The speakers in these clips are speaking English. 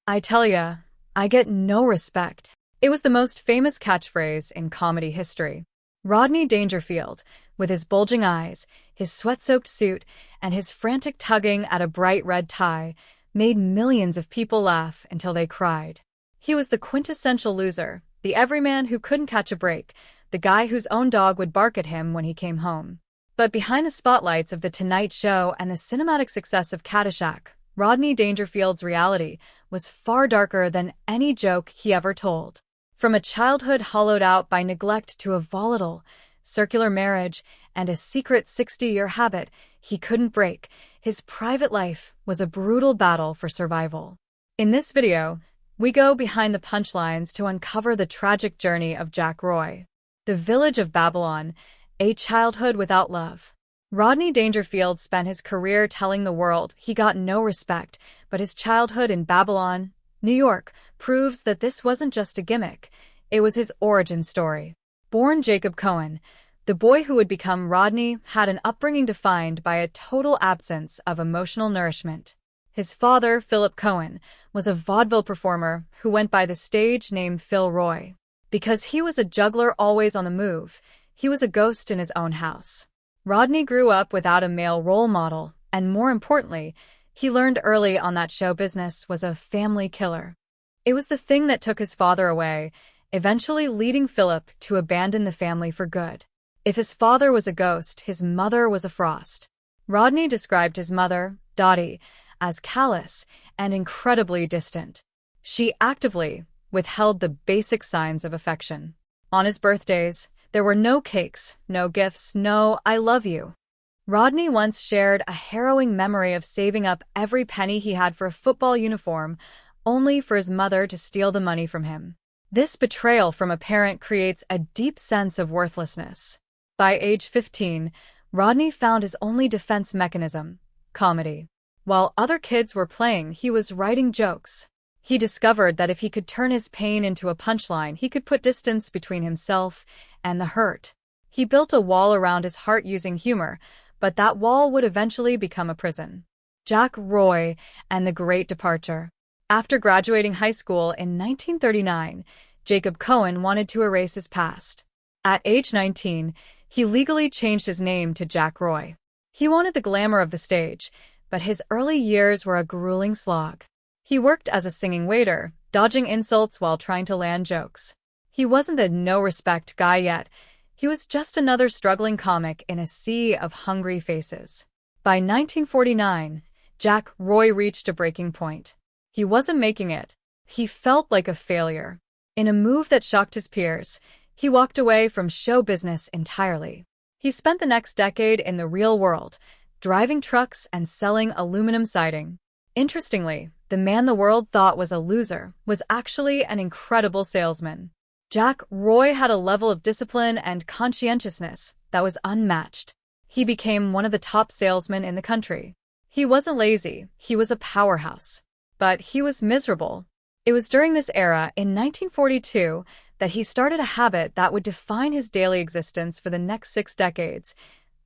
I tell ya, I get no respect. It was the most famous catchphrase in comedy history. Rodney Dangerfield, with his bulging eyes, his sweat-soaked suit, and his frantic tugging at a bright red tie, made millions of people laugh until they cried. He was the quintessential loser, the everyman who couldn't catch a break, the guy whose own dog would bark at him when he came home. But behind the spotlights of The Tonight Show and the cinematic success of Caddyshack, Rodney Dangerfield's reality was far darker than any joke he ever told. From a childhood hollowed out by neglect to a volatile, circular marriage and a secret 60-year habit he couldn't break, his private life was a brutal battle for survival. In this video, we go behind the punchlines to uncover the tragic journey of Jack Roy. The Village of Babylon, a childhood without love. Rodney Dangerfield spent his career telling the world he got no respect, but his childhood in Babylon, New York, proves that this wasn't just a gimmick, it was his origin story. Born Jacob Cohen, the boy who would become Rodney had an upbringing defined by a total absence of emotional nourishment. His father, Philip Cohen, was a vaudeville performer who went by the stage name Phil Roy. Because he was a juggler always on the move, he was a ghost in his own house. Rodney grew up without a male role model, and more importantly, he learned early on that show business was a family killer. It was the thing that took his father away, eventually leading Philip to abandon the family for good. If his father was a ghost, his mother was a frost. Rodney described his mother, Dottie, as callous and incredibly distant. She actively withheld the basic signs of affection. On his birthdays, there were no cakes, no gifts, no "I love you." Rodney once shared a harrowing memory of saving up every penny he had for a football uniform, only for his mother to steal the money from him. This betrayal from a parent creates a deep sense of worthlessness. By age 15, Rodney found his only defense mechanism: comedy. While other kids were playing, he was writing jokes. He discovered that if he could turn his pain into a punchline, he could put distance between himself and the hurt. He built a wall around his heart using humor, but that wall would eventually become a prison. Jack Roy and the Great Departure. After graduating high school in 1939, Jacob Cohen wanted to erase his past. At age 19, he legally changed his name to Jack Roy. He wanted the glamour of the stage, but his early years were a grueling slog. He worked as a singing waiter, dodging insults while trying to land jokes. He wasn't the no-respect guy yet. He was just another struggling comic in a sea of hungry faces. By 1949, Jack Roy reached a breaking point. He wasn't making it. He felt like a failure. In a move that shocked his peers, he walked away from show business entirely. He spent the next decade in the real world, driving trucks and selling aluminum siding. Interestingly, the man the world thought was a loser was actually an incredible salesman. Jack Roy had a level of discipline and conscientiousness that was unmatched. He became one of the top salesmen in the country. He wasn't lazy, he was a powerhouse. But he was miserable. It was during this era, in 1942, that he started a habit that would define his daily existence for the next 6 decades: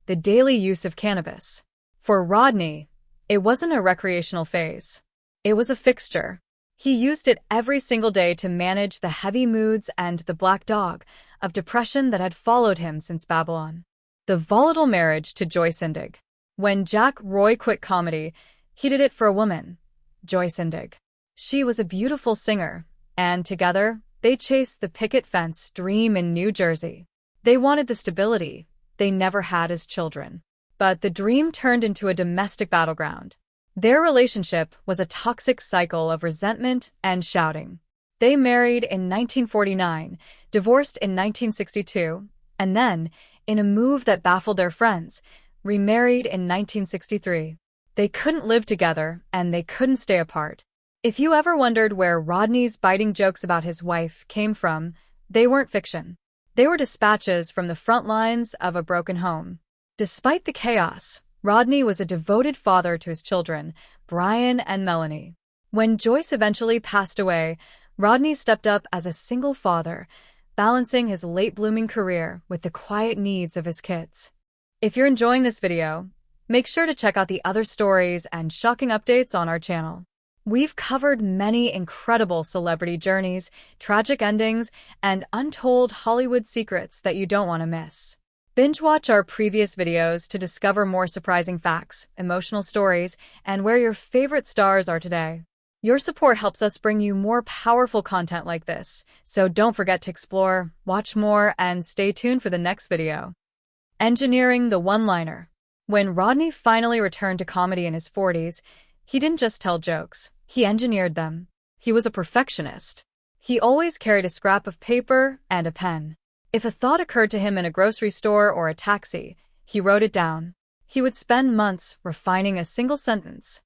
the daily use of cannabis. For Rodney, it wasn't a recreational phase. It was a fixture. He used it every single day to manage the heavy moods and the black dog of depression that had followed him since Babylon. The volatile marriage to Joyce Indig. When Jack Roy quit comedy, he did it for a woman, Joyce Indig. She was a beautiful singer, and together, they chased the picket fence dream in New Jersey. They wanted the stability they never had as children. But the dream turned into a domestic battleground. Their relationship was a toxic cycle of resentment and shouting. They married in 1949, divorced in 1962, and then, in a move that baffled their friends, remarried in 1963. They couldn't live together, and they couldn't stay apart. If you ever wondered where Rodney's biting jokes about his wife came from, they weren't fiction. They were dispatches from the front lines of a broken home. Despite the chaos, Rodney was a devoted father to his children, Brian and Melanie. When Joyce eventually passed away, Rodney stepped up as a single father, balancing his late-blooming career with the quiet needs of his kids. If you're enjoying this video, make sure to check out the other stories and shocking updates on our channel. We've covered many incredible celebrity journeys, tragic endings, and untold Hollywood secrets that you don't want to miss. Binge watch our previous videos to discover more surprising facts, emotional stories, and where your favorite stars are today. Your support helps us bring you more powerful content like this, so don't forget to explore, watch more, and stay tuned for the next video. Engineering the one-liner. When Rodney finally returned to comedy in his 40s, he didn't just tell jokes, he engineered them. He was a perfectionist. He always carried a scrap of paper and a pen. If a thought occurred to him in a grocery store or a taxi, he wrote it down. He would spend months refining a single sentence.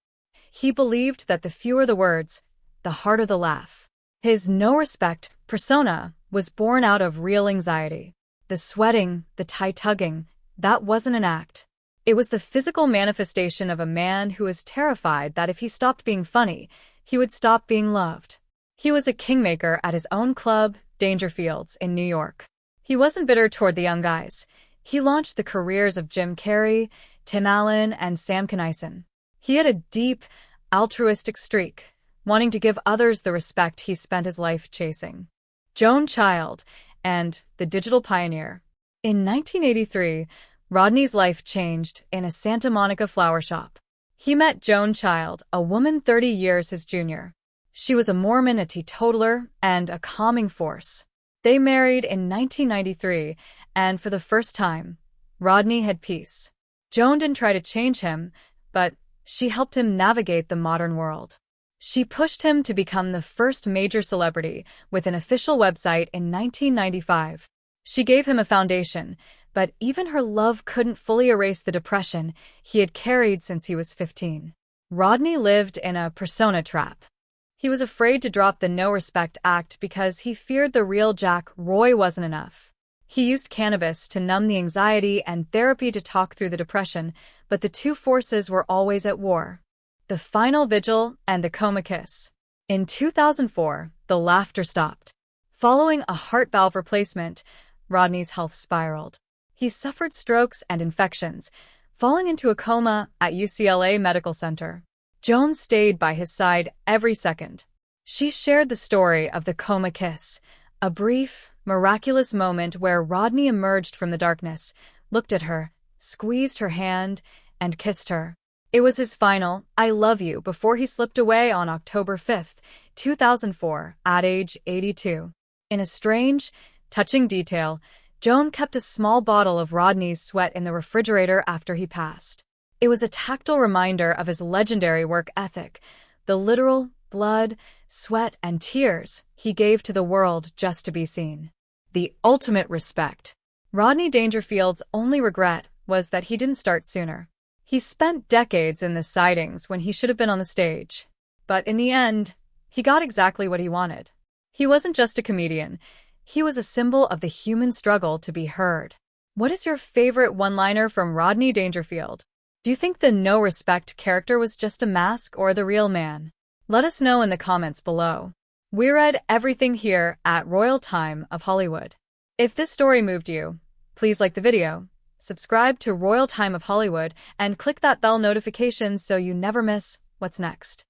He believed that the fewer the words, the harder the laugh. His no-respect persona was born out of real anxiety. The sweating, the tie-tugging, that wasn't an act. It was the physical manifestation of a man who was terrified that if he stopped being funny, he would stop being loved. He was a kingmaker at his own club, Dangerfield's, in New York. He wasn't bitter toward the young guys. He launched the careers of Jim Carrey, Tim Allen, and Sam Kinison. He had a deep, altruistic streak, wanting to give others the respect he spent his life chasing. Joan Child and the digital pioneer. In 1983, Rodney's life changed in a Santa Monica flower shop. He met Joan Child, a woman 30 years his junior. She was a Mormon, a teetotaler, and a calming force. They married in 1993, and for the first time, Rodney had peace. Joan didn't try to change him, but she helped him navigate the modern world. She pushed him to become the first major celebrity with an official website in 1995. She gave him a foundation, but even her love couldn't fully erase the depression he had carried since he was 15. Rodney lived in a persona trap. He was afraid to drop the no-respect act because he feared the real Jack Roy wasn't enough. He used cannabis to numb the anxiety and therapy to talk through the depression, but the two forces were always at war. The final vigil and the coma kiss. In 2004, the laughter stopped. Following a heart valve replacement, Rodney's health spiraled. He suffered strokes and infections, falling into a coma at UCLA Medical Center. Joan stayed by his side every second. She shared the story of the coma kiss, a brief, miraculous moment where Rodney emerged from the darkness, looked at her, squeezed her hand, and kissed her. It was his final, "I love you," before he slipped away on October 5, 2004, at age 82. In a strange, touching detail, Joan kept a small bottle of Rodney's sweat in the refrigerator after he passed. It was a tactile reminder of his legendary work ethic, the literal blood, sweat, and tears he gave to the world just to be seen. The ultimate respect. Rodney Dangerfield's only regret was that he didn't start sooner. He spent decades in the sidings when he should have been on the stage. But in the end, he got exactly what he wanted. He wasn't just a comedian. He was a symbol of the human struggle to be heard. What is your favorite one-liner from Rodney Dangerfield? Do you think the no-respect character was just a mask or the real man? Let us know in the comments below. We read everything here at Royal Time of Hollywood. If this story moved you, please like the video, subscribe to Royal Time of Hollywood, and click that bell notification so you never miss what's next.